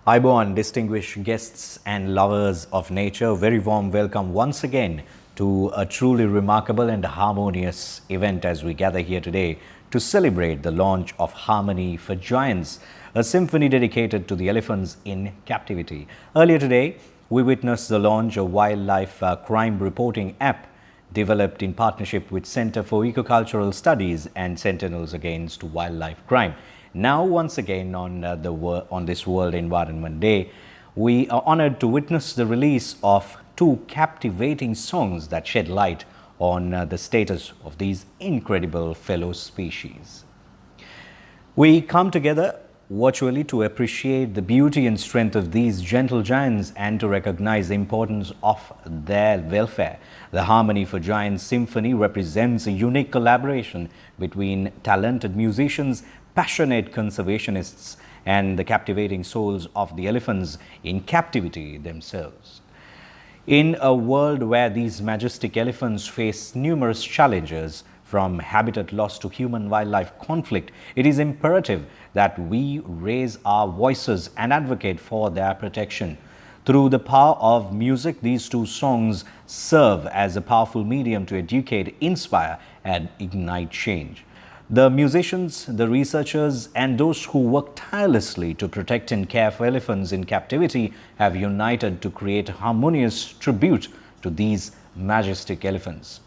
Iborn, distinguished guests and lovers of nature, very warm welcome once again to a truly remarkable and harmonious event as we gather here today to celebrate the launch of Harmony for Giants, a symphony dedicated to the elephants in captivity. Earlier today, we witnessed the launch of wildlife crime reporting app developed in partnership with Center for Ecocultural Studies and Sentinels Against Wildlife Crime. Now, once again on this World Environment Day, we are honored to witness the release of two captivating songs that shed light on the status of these incredible fellow species. We come together virtually to appreciate the beauty and strength of these gentle giants and to recognize the importance of their welfare. The Harmony for Giants Symphony represents a unique collaboration between talented musicians, passionate conservationists, and the captivating souls of the elephants in captivity themselves. In a world where these majestic elephants face numerous challenges, from habitat loss to human-wildlife conflict, it is imperative that we raise our voices and advocate for their protection. Through the power of music, these two songs serve as a powerful medium to educate, inspire, and ignite change. The musicians, the researchers, and those who work tirelessly to protect and care for elephants in captivity have united to create a harmonious tribute to these majestic elephants.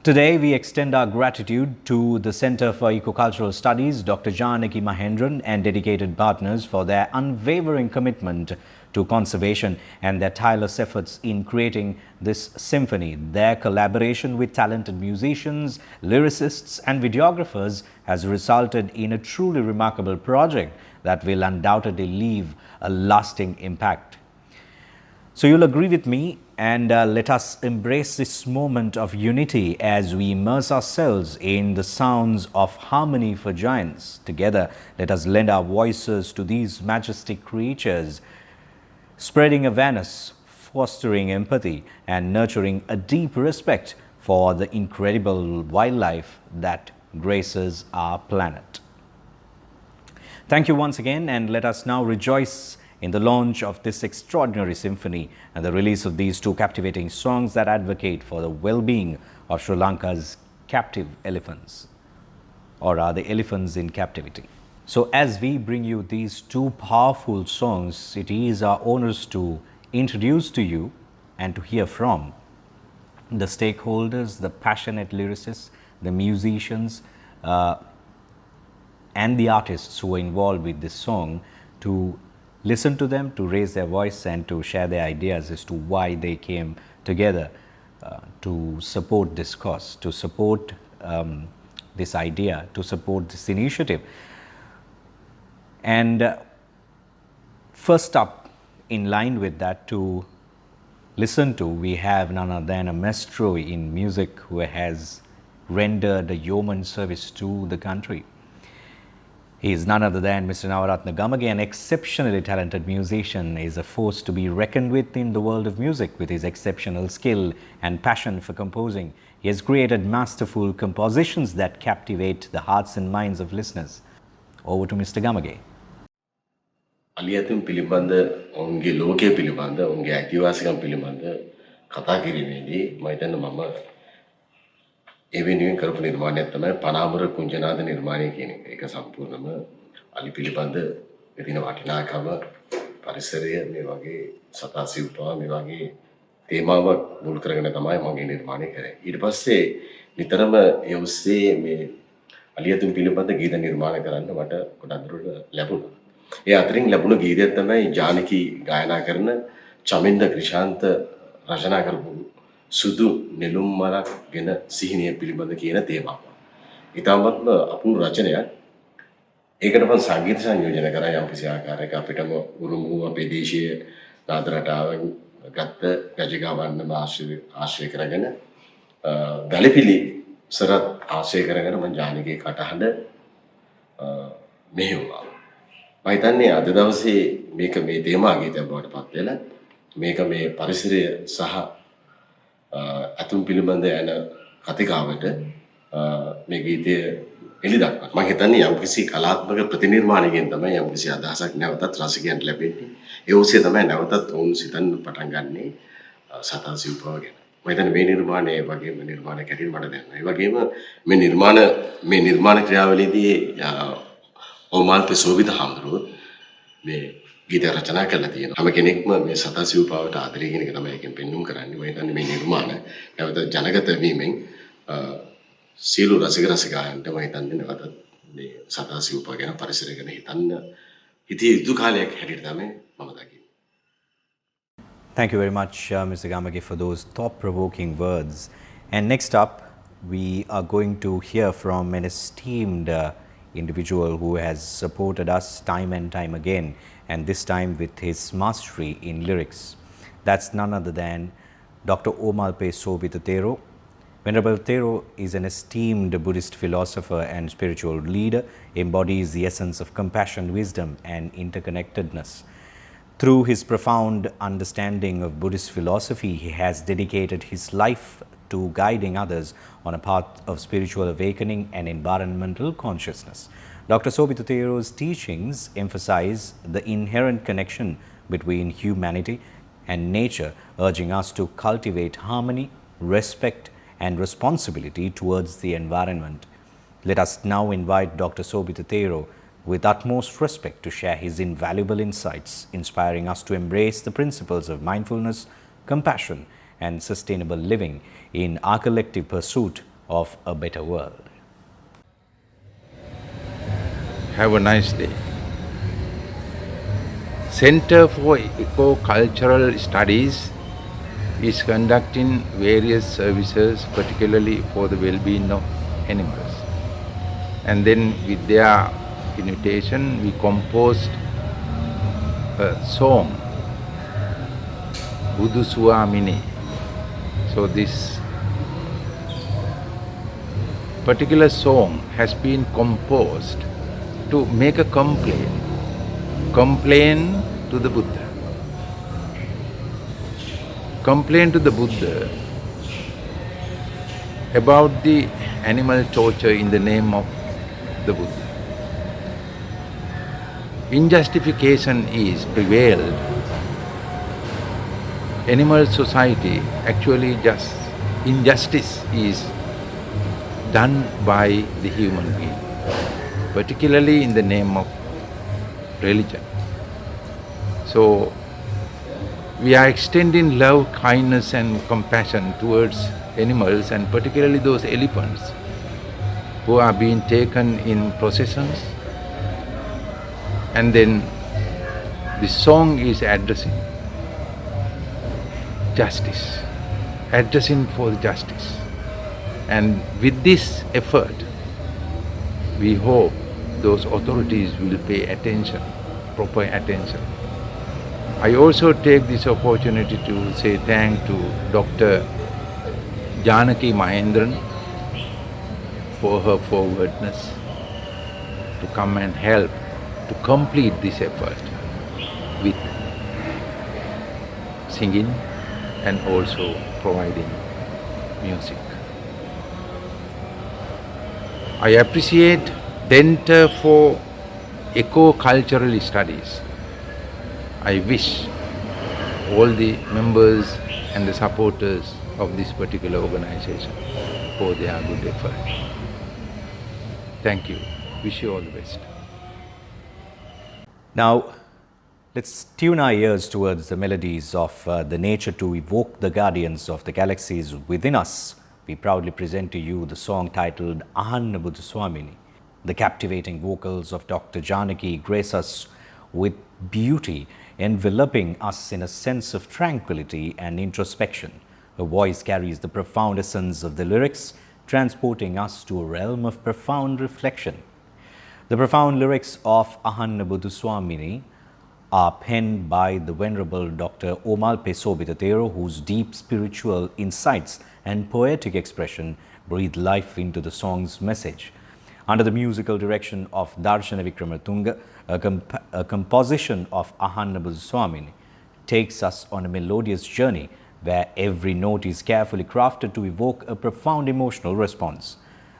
Today, we extend our gratitude to the Center for Ecocultural Studies, Dr. Janaki and dedicated partners for their unwavering commitment to conservation and their tireless efforts in creating this symphony. Their collaboration with talented musicians, lyricists, and videographers has resulted in a truly remarkable project that will undoubtedly leave a lasting impact. So you'll agree with me, and let us embrace this moment of unity as we immerse ourselves in the sounds of Harmony for Giants. Together, let us lend our voices to these majestic creatures, spreading awareness, fostering empathy, and nurturing a deep respect for the incredible wildlife that graces our planet. Thank you once again, and let us now rejoice in the launch of this extraordinary symphony and the release of these two captivating songs that advocate for the well-being of Sri Lanka's captive elephants, or are the elephants in captivity. So as we bring you these two powerful songs, it is our honors to introduce to you and to hear from the stakeholders, the passionate lyricists, the musicians, and the artists who are involved with this song, to listen to them, to raise their voice, and to share their ideas as to why they came together to support this cause, to support this idea, to support this initiative. And first up, in line with that, to listen to, we have none other than a maestro in music who has rendered a yeoman service to the country. He is none other than Mr. Navaratna Gamage, an exceptionally talented musician. He is a force to be reckoned with in the world of music. With his exceptional skill and passion for composing, he has created masterful compositions that captivate the hearts and minds of listeners. Over to Mr. Gamage. අලියතුන් පිළිබඳ ඔවුන්ගේ ලෝකයේ පිළිබඳ ඔවුන්ගේ අයිතිවාසිකම් පිළිබඳ කතා කිරීමේදී මම හිතන්නේ මම ඒ වෙනුවෙන් කරපු නිර්මාණයක් තමයි පනාවර කුංජනාද නිර්මාණය කියන එක. ඒක සම්පූර්ණම අලි පිළිබඳ තියෙන වටිනාකම, පරිසරය, මේ වගේ සතා සිව්පාව, මේ වගේ තේමාවක් මුල් කරගෙන තමයි මම මේ නිර්මාණය කරේ. ඊට පස්සේ නිතරම ඒ ඔස්සේ මේ අලියතුන් පිළිබඳ ගීත නිර්මාණය කරන්න මට ගොඩක් දුරට ලැබුණා. ඒ අතරින් ලැබුණ ගීතයක් තමයි ජානකි ගායනා කරන චමින්ද ක්‍රිෂාන්ත රචනා කරපු සුදු නෙළුම් මලක් ගෙන සිහිනය පිළිබඳ කියන තේමාව. ඊටමත්ම අපූර්ව රචනයක්. ඒකට මම සංගීත සංයෝජන කරා යම්කිසි ආකාරයක අපිටම උරුම වූ අපේ දේශීය නාද රටාවෙන් ගත්ත ගජගවන්නම ආශ්‍රය කරගෙන ගලිපිලි සරත් ආශ්‍රය කරගෙන මම ජානකී කටහඬ මෙහෙයුවා. මම හිතන්නේ අද දවසේ මේක මේ තේමා ගීතයක් බවට පත් වෙලා මේක මේ පරිසරය සහ අතුම් පිළිබඳ යන කතිකාවට මේ ගීතය එළි දක්වන්න. මම හිතන්නේ යම්කිසි කලාත්මක ප්‍රතිනිර්මාණයකින් තමයි යම්කිසි අදහසක් නැවතත් රසිකයන්ට ලැබෙන්නේ. ඒ ඔස්සේ තමයි නැවතත් ඔවුන් සිතන්න පටන් ගන්නෙ සතා සිව්පාව ගැන. මම හිතන්නේ මේ නිර්මාණය වගේම නිර්මාණයක් හැටියට මට දැනෙනවා. ඒ වගේම මේ නිර්මාණ ක්‍රියාවලියේදී ඕමාල්පේ සෝභිත හාමුදුරුවෝ මේ ගීත රචනා කරලා තියෙනවා. හැම කෙනෙක්ම මේ සතා සිව්පාවට ආදරය කියන එක තමයි එකෙන් පෙන්වුම් කරන්නේ. මම හිතන්නේ මේ නිර්මාණ නැවත ජනගත වීමෙන් සියලු රසික රසිකායන්ට මම හිතන්නේ නැවතත් මේ සතා සිව්පාව ගැන පරිසරය ගැන හිතන්න හිතේ යුතු කාලයක් හැටියට තමයි මම දකින්නේ. Thank you very much, Mr. Gamage, for those thought-provoking words. And next up, we are going to hear from an esteemed individual who has supported us time and time again, and this time with his mastery in lyrics. That's none other than Dr. Omalpe Sobhitha Thero. Venerable Thero is an esteemed Buddhist philosopher and spiritual leader, embodies the essence of compassion, wisdom, and interconnectedness. Through his profound understanding of Buddhist philosophy, he has dedicated his life to guiding others on a path of spiritual awakening and environmental consciousness. Dr. Sobhitha Thero's teachings emphasize the inherent connection between humanity and nature, urging us to cultivate harmony, respect, and responsibility towards the environment. Let us now invite Dr. Sobhitha Thero with utmost respect to share his invaluable insights, inspiring us to embrace the principles of mindfulness, compassion, and sustainable living in our collective pursuit of a better world. Have a nice day. Center for Eco-Cultural Studies is conducting various services, particularly for the well-being of animals. And then with their invitation, we composed a song, Budu Suamini. So this particular song has been composed to make a complaint to the Buddha. Complain to the Buddha about the animal torture in the name of the Buddha. Injustification is prevailed. Animal society, actually just injustice is done by the human being, particularly in the name of religion. So we are extending love, kindness and compassion towards animals, and particularly those elephants who are being taken in processions. And then the song is addressing justice, addressing for justice. And with this effort, we hope those authorities will pay attention, proper attention. I also take this opportunity to say thank to Dr. Janaki for her forwardness to come and help to complete this effort with singing and also providing music. I appreciate Center for Eco-Cultural Studies. I wish all the members and the supporters of this particular organization for their good effort. Thank you. Wish you all the best. Now, let's tune our ears towards the melodies of the nature to evoke the guardians of the galaxies within us. We proudly present to you the song titled Ahanna Buddha Swamini. The captivating vocals of Dr. Janaki grace us with beauty, enveloping us in a sense of tranquility and introspection. Her voice carries the profound essence of the lyrics, transporting us to a realm of profound reflection. The profound lyrics of Ahanna Buddha Swamini are penned by the Venerable Dr. Omalpe Sobhitha Thero, whose deep spiritual insights and poetic expression breathe life into the song's message. Under the musical direction of Darshana Vikramatunga, a composition of Ahanna Buddha Swamini takes us on a melodious journey where every note is carefully crafted to evoke a profound emotional response.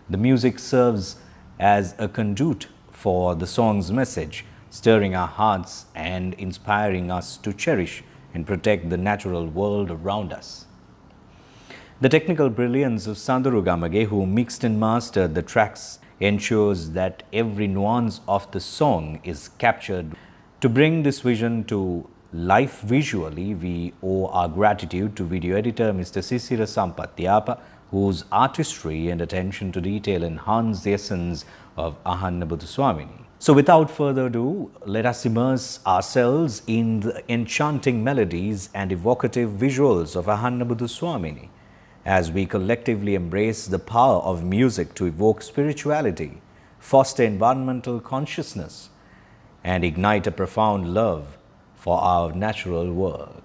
The music serves as a conduit for the song's message, stirring our hearts and inspiring us to cherish and protect the natural world around us. The technical brilliance of Sanduru Gamage, who mixed and mastered the tracks, ensures that every nuance of the song is captured. To bring this vision to life visually, we owe our gratitude to video editor Mr. Sisira Sampatyapa, whose artistry and attention to detail enhance the essence of Ahanna Buddha Swamini. So without further ado, let us immerse ourselves in the enchanting melodies and evocative visuals of Ahanna Buddha Swamini as we collectively embrace the power of music to evoke spirituality, foster environmental consciousness, and ignite a profound love for our natural world.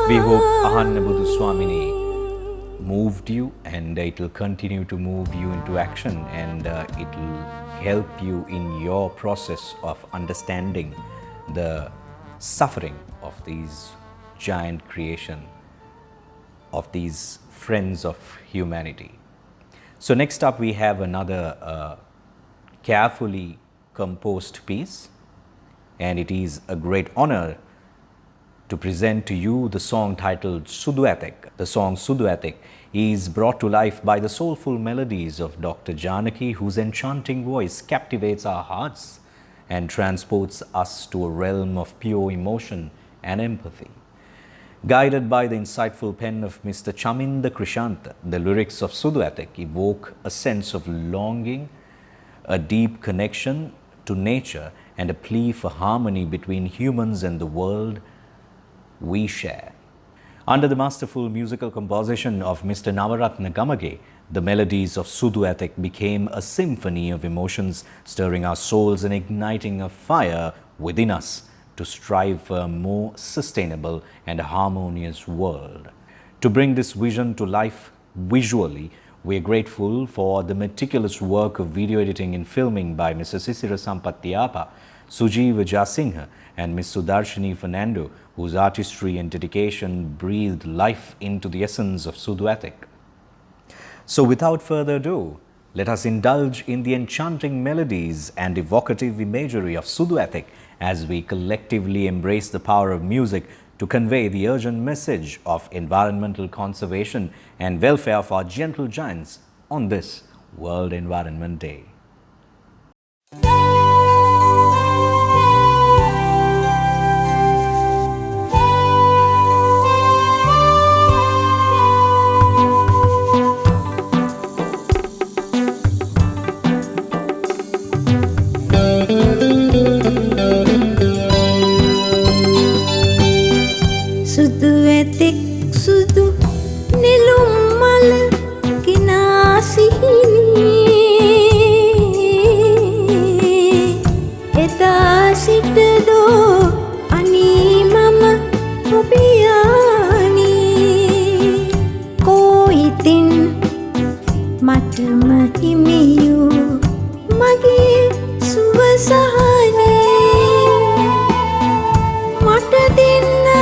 We hope Ahanna Buddha Swamini moved you, and it will continue to move you into action, and it will help you in your process of understanding the suffering of these giant creation, of these friends of humanity. So next up we have another carefully composed piece, and it is a great honor to present to you the song titled Sudu Athik. The song Sudu Athik is brought to life by the soulful melodies of Dr. Janaki, whose enchanting voice captivates our hearts and transports us to a realm of pure emotion and empathy. Guided by the insightful pen of Mr. Chaminda Krishantha, the lyrics of Sudu Athik evoke a sense of longing, a deep connection to nature, and a plea for harmony between humans and the world we share. Under the masterful musical composition of Mr. Navaratna Gamage, the melodies of Sudu Athik became a symphony of emotions, stirring our souls and igniting a fire within us to strive for a more sustainable and harmonious world. To bring this vision to life visually, we are grateful for the meticulous work of video editing and filming by Mr. Sisira Sampatyapa, Sujeeva Jasingha and Ms. Sudarshini Fernando, whose artistry and dedication breathed life into the essence of Sudu Athik. So without further ado, let us indulge in the enchanting melodies and evocative imagery of Sudu Athik as we collectively embrace the power of music to convey the urgent message of environmental conservation and welfare of our gentle giants on this World Environment Day. Sudu Athik sudu nilum mala kinasihini eda sita do ani mama obiyani ko itin matama himiyu mage suwasahane mata denna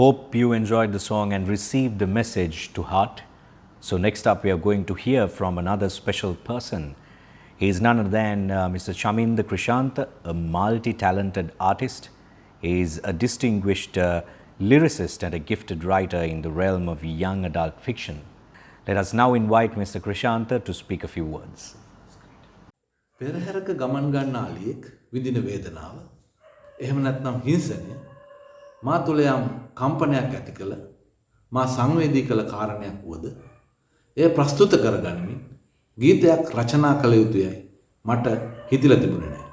hope you enjoyed the song and received the message to heart. So next up we are going to hear from another special person. He is none other than Mr. Chaminda Krishantha, a multi-talented artist. He is a distinguished lyricist and a gifted writer in the realm of young adult fiction. Let us now invite Mr. Krishantha to speak a few words. පෙරහැරක ගමන් ගන්න ආලියෙක් විඳින වේදනාව එහෙම නැත්නම් හිංසනය මා තුළ යම් කම්පනයක් ඇති කළ මා සංවේදී කළ කාරණයක් වුවද එය ප්‍රස්තුත කරගනිමින් ගීතයක් රචනා කළ යුතුයයි මට හිතිලා තිබුණේ නැහැ.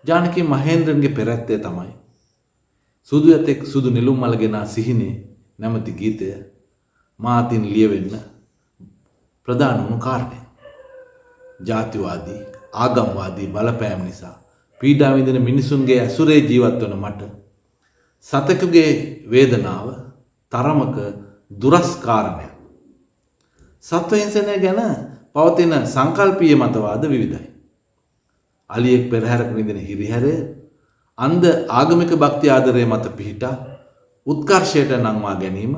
ජානකී මහේන්ද්‍රන්ගේ පෙරැත්තය තමයි සුදු යතෙක් සුදු නිලුම් මලගෙන සිහිනේ නැමැති ගීතය මා අතින් ලියවෙන්න ප්‍රධාන වුණු කාරණය. ජාතිවාදී ආගම්වාදී බලපෑම් නිසා පීඩා විඳින මිනිසුන්ගේ ඇසුරේ ජීවත් වන මට සතෙකුගේ වේදනාව තරමක දුරස් කාරණයක්. සත්ව හිංසනය ගැන පවතින සංකල්පීය මතවාද විවිධයි. අලියෙක් පෙරහැරක විඳින හිරිහැරය අන්ධ ආගමික භක්ති ආදරය මත පිහිටා උත්කර්ෂයට නංවා ගැනීම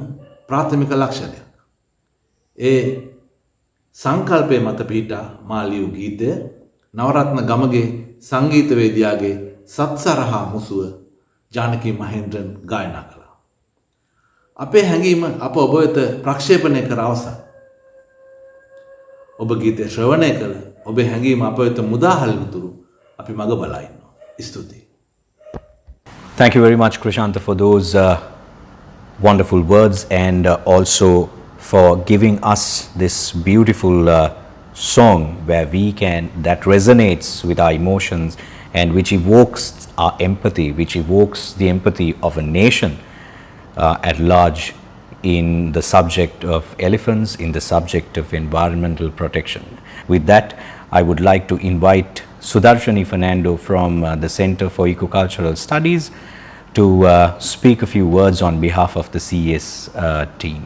ප්‍රාථමික ලක්ෂණයක්. ඒ සංකල්පය මත පිහිටා මා ලියූ ගීතය නවරත්න ගමගේ සංගීතවේදියාගේ සත්සරහා මුසුව ජානකී මහේන්ද්‍රන් ගායනා කළා. අපේ හැඟීම අප ඔබ වෙත ප්‍රක්ෂේපණය කර අවසන්. ඔබ ගීතය ශ්‍රවණය කළ ඔබේ හැඟීම අප වෙත මුදාහරිනතුරු අපි මග බලා ඉන්නවා. ස්තුතියි. Thank you very much, Krishantha, for those wonderful words and also for giving us this beautiful song that resonates with our emotions and which evokes our empathy, which evokes the empathy of a nation at large in the subject of elephants, in the subject of environmental protection. With that, I would like to invite Sudarshani Fernando from the Center for Ecocultural Studies to speak a few words on behalf of the CES team.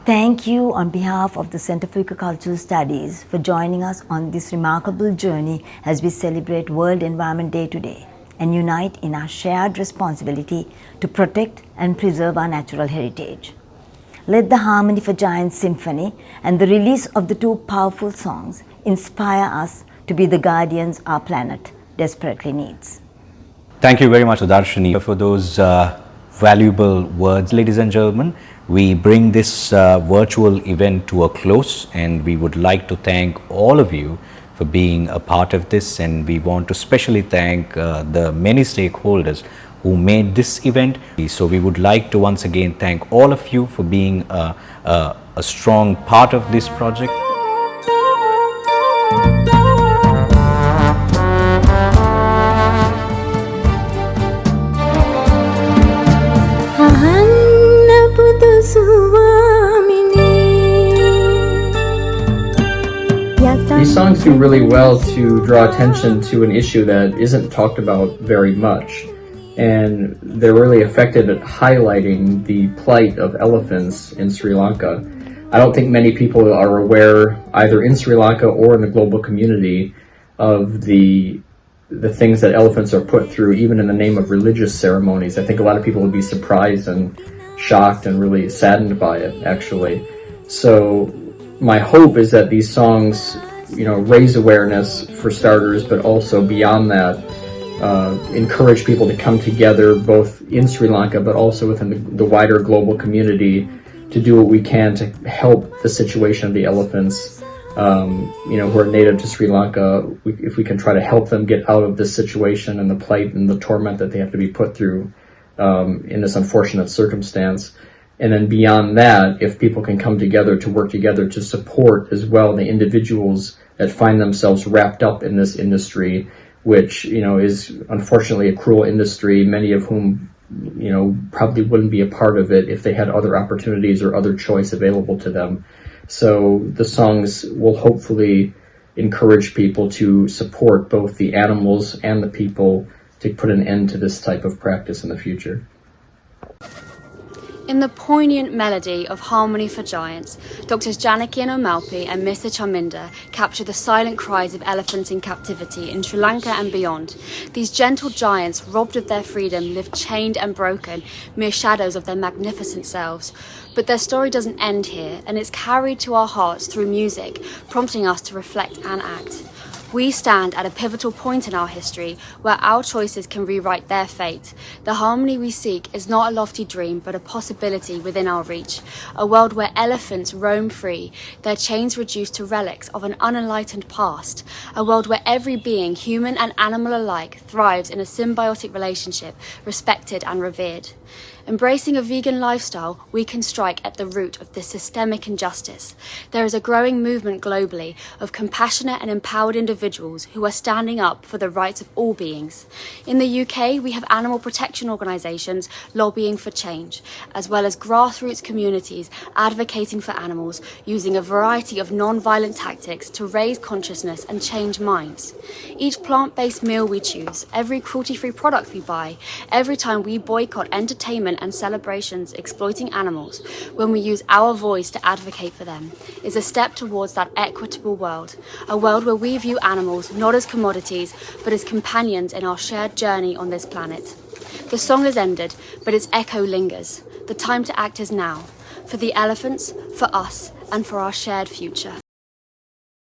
Thank you on behalf of the Center for Ecocultural Studies for joining us on this remarkable journey as we celebrate World Environment Day today and unite in our shared responsibility to protect and preserve our natural heritage. Let the Harmony for Giants Symphony and the release of the two powerful songs inspire us to be the guardians our planet desperately needs. Thank you very much, Sudarshani, for those valuable words. Ladies and gentlemen, we bring this virtual event to a close, and we would like to thank all of you for being a part of this, and we want to specially thank the many stakeholders who made this event. So we would like to once again thank all of you for being a strong part of this project. These songs do really well to draw attention to an issue that isn't talked about very much, and they're really effective at highlighting the plight of elephants in Sri Lanka. I don't think many people are aware, either in Sri Lanka or in the global community, of the things that elephants are put through, even in the name of religious ceremonies. I think a lot of people would be surprised and shocked and really saddened by it, actually. So my hope is that these songs, raise awareness for starters, but also beyond that, encourage people to come together both in Sri Lanka, but also within the wider global community to do what we can to help the situation of the elephants, who are native to Sri Lanka. If we can try to help them get out of this situation and the plight and the torment that they have to be put through in this unfortunate circumstance. And then beyond that, if people can come together to work together to support as well the individuals that find themselves wrapped up in this industry, which, is unfortunately a cruel industry, many of whom, probably wouldn't be a part of it if they had other opportunities or other choice available to them. So the songs will hopefully encourage people to support both the animals and the people to put an end to this type of practice in the future. In the poignant melody of Harmony for Giants, Drs Janaki and Omalpe and Mr Chaminda capture the silent cries of elephants in captivity in Sri Lanka and beyond. These gentle giants, robbed of their freedom, live chained and broken, mere shadows of their magnificent selves. But their story doesn't end here, and it's carried to our hearts through music, prompting us to reflect and act. We stand at a pivotal point in our history where our choices can rewrite their fate. The harmony we seek is not a lofty dream, but a possibility within our reach. A world where elephants roam free, their chains reduced to relics of an unenlightened past. A world where every being, human and animal alike, thrives in a symbiotic relationship, respected and revered. Embracing a vegan lifestyle, we can strike at the root of this systemic injustice. There is a growing movement globally of compassionate and empowered individuals who are standing up for the rights of all beings. In the UK, we have animal protection organisations lobbying for change, as well as grassroots communities advocating for animals, using a variety of non-violent tactics to raise consciousness and change minds. Each plant-based meal we choose, every cruelty-free product we buy, every time we boycott entertainment and celebrations exploiting animals, when we use our voice to advocate for them, is a step towards that equitable world, a world where we view animals not as commodities, but as companions in our shared journey on this planet. The song has ended, but its echo lingers. The time to act is now, for the elephants, for us, and for our shared future.